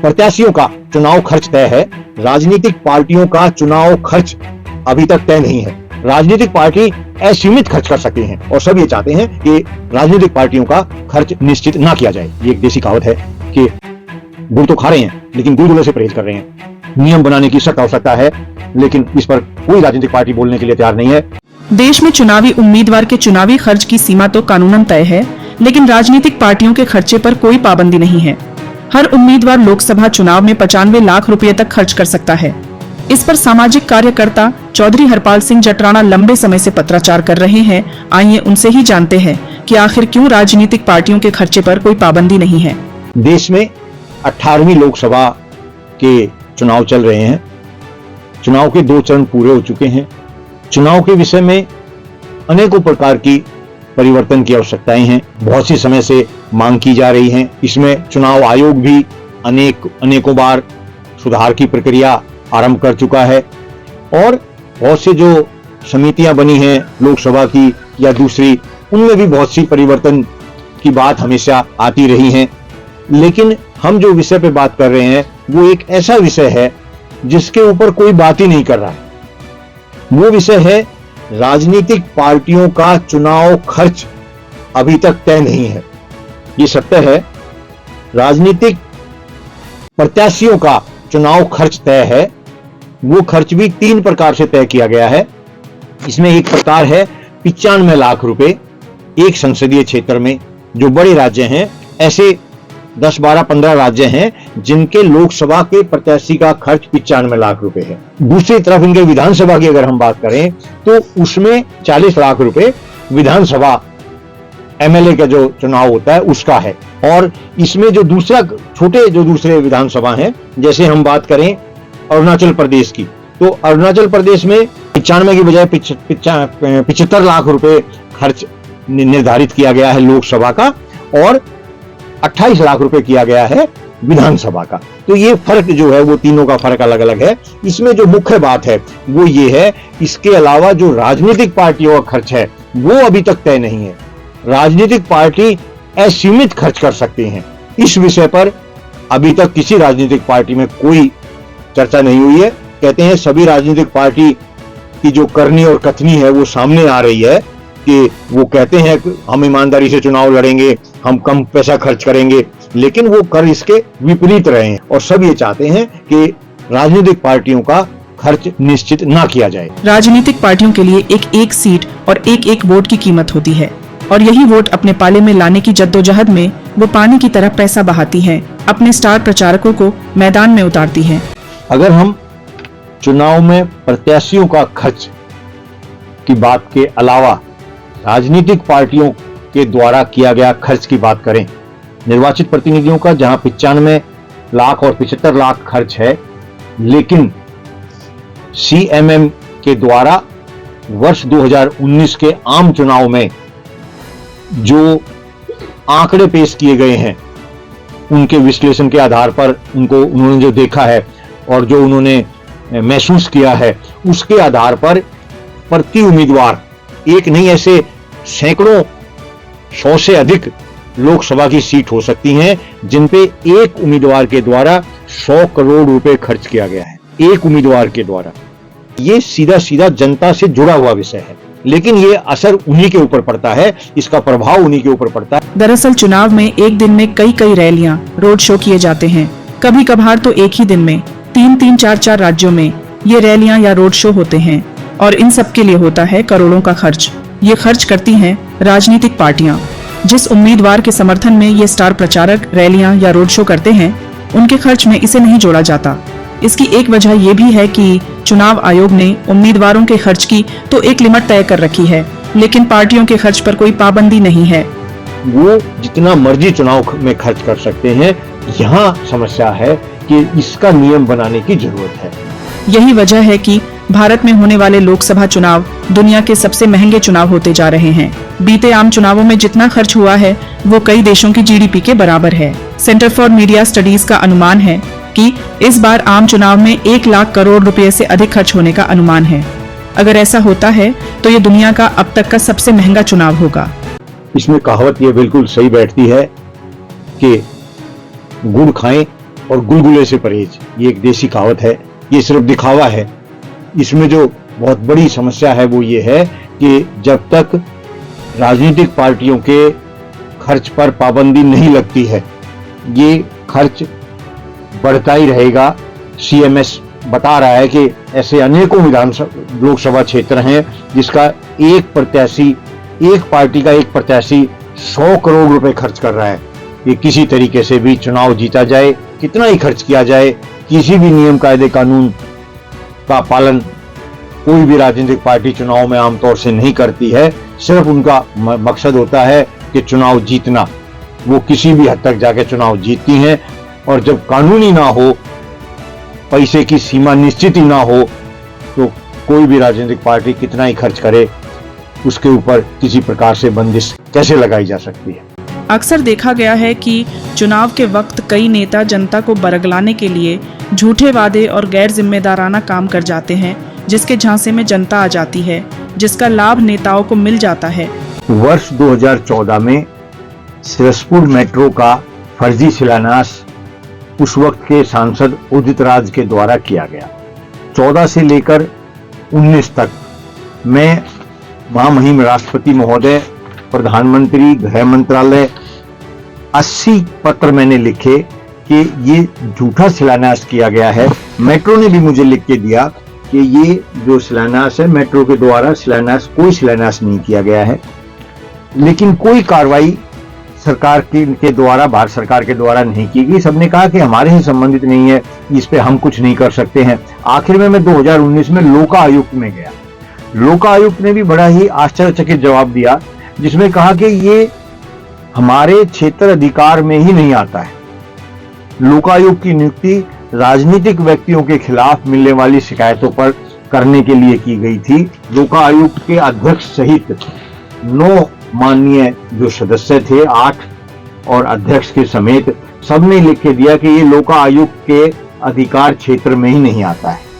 प्रत्याशियों का चुनाव खर्च तय है, राजनीतिक पार्टियों का चुनाव खर्च अभी तक तय नहीं है। राजनीतिक पार्टी असीमित खर्च कर सकती हैं और सब ये चाहते हैं कि राजनीतिक पार्टियों का खर्च निश्चित ना किया जाए। ये एक देसी कहावत है कि गुड़ तो खा रहे हैं लेकिन गुलगुले से परहेज कर रहे हैं। नियम बनाने की सख्त आवश्यकता है, लेकिन इस पर कोई राजनीतिक पार्टी बोलने के लिए तैयार नहीं है। देश में चुनावी उम्मीदवार के चुनावी खर्च की सीमा तो कानूनन तय है, लेकिन राजनीतिक पार्टियों के खर्चे पर कोई पाबंदी नहीं है। हर उम्मीदवार लोकसभा चुनाव में 95 लाख रुपए तक खर्च कर सकता है। इस पर सामाजिक कार्यकर्ता चौधरी हरपाल सिंह जटराणा लंबे समय से पत्राचार कर रहे हैं। आइए उनसे ही जानते हैं कि आखिर क्यों राजनीतिक पार्टियों के खर्चे पर कोई पाबंदी नहीं है। देश में 18वीं लोकसभा के चुनाव चल रहे हैं। चुनाव के 2 चरण पूरे हो चुके हैं। चुनाव के विषय में अनेकों प्रकार की परिवर्तन की आवश्यकताएं हैं। बहुत सी समय से मांग की जा रही हैं। इसमें चुनाव आयोग भी अनेकों बार सुधार की प्रक्रिया आरंभ कर चुका है और बहुत से जो समितियां बनी हैं लोकसभा की या दूसरी, उनमें भी बहुत सी परिवर्तन की बात हमेशा आती रही है। लेकिन हम जो विषय पे बात कर रहे हैं वो एक ऐसा विषय है जिसके ऊपर कोई बात ही नहीं कर रहा है। वो विषय है राजनीतिक पार्टियों का चुनाव खर्च अभी तक तय नहीं है। ये सत्य है, राजनीतिक प्रत्याशियों का चुनाव खर्च तय है। वो खर्च भी 3 प्रकार से तय किया गया है। इसमें एक प्रकार है 95 लाख रुपए एक संसदीय क्षेत्र में। जो बड़े राज्य हैं, ऐसे 10, 12, 15 राज्य हैं जिनके लोकसभा के प्रत्याशी का खर्च 95 लाख रुपए है। दूसरी तरफ इनके विधानसभा की अगर हम बात करें तो उसमें 40 लाख रुपए विधानसभा एमएलए का जो चुनाव होता है उसका है। और इसमें जो दूसरे विधानसभा हैं, जैसे हम बात करें अरुणाचल प्रदेश की, तो अरुणाचल प्रदेश में 95 की बजाय 75 लाख रुपए खर्च निर्धारित किया गया है लोकसभा का और 28 लाख रुपए किया गया है विधानसभा का। तो ये फर्क जो है वो तीनों का फर्क अलग अलग है। इसमें जो मुख्य बात है वो ये है, इसके अलावा जो राजनीतिक पार्टियों का खर्च है वो अभी तक तय नहीं है। राजनीतिक पार्टी असीमित खर्च कर सकती हैं। इस विषय पर अभी तक किसी राजनीतिक पार्टी में कोई चर्चा नहीं हुई है। कहते हैं सभी राजनीतिक पार्टी की जो करनी और कथनी है वो सामने आ रही है कि वो कहते हैं कि हम ईमानदारी से चुनाव लड़ेंगे, हम कम पैसा खर्च करेंगे, लेकिन वो कर इसके विपरीत रहे हैं और सब ये चाहते हैं कि राजनीतिक पार्टियों का खर्च निश्चित ना किया जाए। राजनीतिक पार्टियों के लिए एक सीट और एक वोट की कीमत होती है और यही वोट अपने पाले में लाने की जद्दोजहद में वो पानी की तरह पैसा बहाती है, अपने स्टार प्रचारकों को मैदान में उतारती है। अगर हम चुनाव में प्रत्याशियों का खर्च की बात के अलावा राजनीतिक पार्टियों के द्वारा किया गया खर्च की बात करें, निर्वाचित प्रतिनिधियों का जहां 95 लाख और 75 लाख खर्च है, लेकिन सीएमएम के द्वारा वर्ष 2019 के आम चुनाव में जो आंकड़े पेश किए गए हैं उनके विश्लेषण के आधार पर उन्होंने जो देखा है और जो उन्होंने महसूस किया है उसके आधार पर प्रति उम्मीदवार एक नहीं, ऐसे सैकड़ों 100 से अधिक लोकसभा की सीट हो सकती हैं जिन पे एक उम्मीदवार के द्वारा 100 करोड़ रुपए खर्च किया गया है। एक उम्मीदवार के द्वारा। ये सीधा जनता से जुड़ा हुआ विषय है, लेकिन ये असर उन्हीं के ऊपर पड़ता है, इसका प्रभाव उन्हीं के ऊपर पड़ता है। दरअसल चुनाव में एक दिन में कई रैलियां, रोड शो किए जाते हैं। कभी कभार तो एक ही दिन में 3-3, 4-4 राज्यों में ये रैलियां या रोड शो होते हैं और इन सब के लिए होता है करोड़ों का खर्च। ये खर्च करती हैं राजनीतिक पार्टियां। जिस उम्मीदवार के समर्थन में ये स्टार प्रचारक रैलियां या रोड शो करते हैं उनके खर्च में इसे नहीं जोड़ा जाता। इसकी एक वजह ये भी है कि चुनाव आयोग ने उम्मीदवारों के खर्च की तो एक लिमिट तय कर रखी है, लेकिन पार्टियों के खर्च पर कोई पाबंदी नहीं है। वो जितना मर्जी चुनाव में खर्च कर सकते हैं। यहाँ समस्या है कि इसका नियम बनाने की जरूरत है। यही वजह है कि भारत में होने वाले लोकसभा चुनाव दुनिया के सबसे महंगे चुनाव होते जा रहे हैं। बीते आम चुनावों में जितना खर्च हुआ है वो कई देशों की जीडीपी के बराबर है। सेंटर फॉर मीडिया स्टडीज का अनुमान है कि इस बार आम चुनाव में 1 लाख करोड़ रुपए से अधिक खर्च होने का अनुमान है। अगर ऐसा होता है तो ये दुनिया का अब तक का सबसे महंगा चुनाव होगा। इसमें कहावत ये बिल्कुल सही बैठती है कि गुड़ खाएं और गुलगुले से परहेज, ये एक देसी कहावत है, ये सिर्फ दिखावा है। इसमें जो बहुत बड़ी समस्या है वो ये है कि जब तक राजनीतिक पार्टियों के खर्च पर पाबंदी नहीं लगती है, ये खर्च बढ़ता ही रहेगा। सीएमएस बता रहा है कि ऐसे अनेकों लोकसभा क्षेत्र हैं जिसका एक पार्टी का एक प्रत्याशी 100 करोड़ रुपए खर्च कर रहा है। ये किसी तरीके से भी चुनाव जीता जाए, कितना ही खर्च किया जाए, किसी भी नियम कायदे कानून का पालन कोई भी राजनीतिक पार्टी चुनाव में आमतौर से नहीं करती है। सिर्फ उनका मकसद होता है कि चुनाव जीतना। वो किसी भी हद तक जाके चुनाव जीतती हैं, और जब कानूनी ना हो, पैसे की सीमा निश्चित ही ना हो, तो कोई भी राजनीतिक पार्टी कितना ही खर्च करे, उसके ऊपर किसी प्रकार से बंदिश कैसे लगाई जा सकती है। अक्सर देखा गया है कि चुनाव के वक्त कई नेता जनता को बरगलाने के लिए झूठे वादे और गैर जिम्मेदाराना काम कर जाते हैं, जिसके झांसे में जनता आ जाती है, जिसका लाभ नेताओं को मिल जाता है। वर्ष 2014 में सिरसपुर मेट्रो का फर्जी शिलान्यास उस वक्त के सांसद उदित राज के द्वारा किया गया। 14 से लेकर 19 तक मैं महामहिम राष्ट्रपति महोदय, प्रधानमंत्री, गृह मंत्रालय 80 पत्र मैंने लिखे कि ये झूठा शिलान्यास किया गया है। मेट्रो ने भी मुझे लिख के दिया कि ये जो शिलान्यास है, मेट्रो के द्वारा कोई शिलान्यास नहीं किया गया है। लेकिन कोई कार्रवाई सरकार के द्वारा, भारत सरकार के द्वारा नहीं की गई। सबने कहा कि हमारे ही संबंधित नहीं है, इस पे हम कुछ नहीं कर सकते हैं। आखिर में मैं 2019 में लोका आयुक्त में गया। लोका आयुक्त ने भी बड़ा ही आश्चर्यचकित जवाब दिया, जिसमें कहा कि ये हमारे क्षेत्र अधिकार में ही नहीं आता है। लोकायुक्त की नियुक्ति राजनीतिक व्यक्तियों के खिलाफ मिलने वाली शिकायतों पर करने के लिए की गई थी। लोकायुक्त के अध्यक्ष सहित 9 माननीय जो सदस्य थे, 8 और अध्यक्ष के समेत सबने लिख के दिया कि ये लोकायुक्त के अधिकार क्षेत्र में ही नहीं आता है।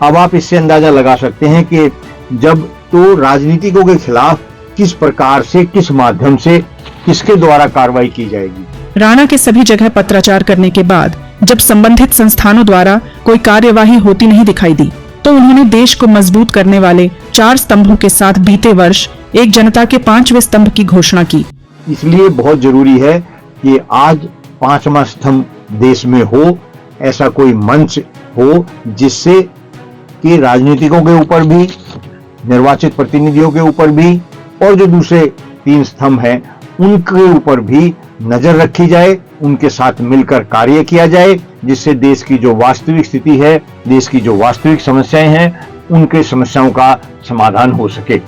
अब आप इससे अंदाजा लगा सकते हैं कि जब तो राजनीतिकों के खिलाफ किस प्रकार से, किस माध्यम से, किसके द्वारा कार्रवाई की जाएगी। राणा के सभी जगह पत्राचार करने के बाद जब संबंधित संस्थानों द्वारा कोई कार्यवाही होती नहीं दिखाई दी, तो उन्होंने देश को मजबूत करने वाले 4 स्तंभों के साथ बीते वर्ष एक जनता के 5वें स्तंभ की घोषणा की। इसलिए बहुत जरूरी है कि आज 5वां स्तंभ देश में हो, ऐसा कोई मंच हो जिससे कि राजनीतिकों के ऊपर भी, निर्वाचित प्रतिनिधियों के ऊपर भी, और जो दूसरे 3 स्तंभ हैं उनके ऊपर भी नजर रखी जाए, उनके साथ मिलकर कार्य किया जाए, जिससे देश की जो वास्तविक स्थिति है, देश की जो वास्तविक समस्याएं हैं, उनके समस्याओं का समाधान हो सके।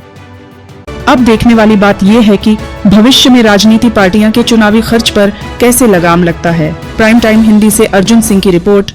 अब देखने वाली बात यह है कि भविष्य में राजनीति पार्टियां के चुनावी खर्च पर कैसे लगाम लगता है। प्राइम टाइम हिंदी से अर्जुन सिंह की रिपोर्ट।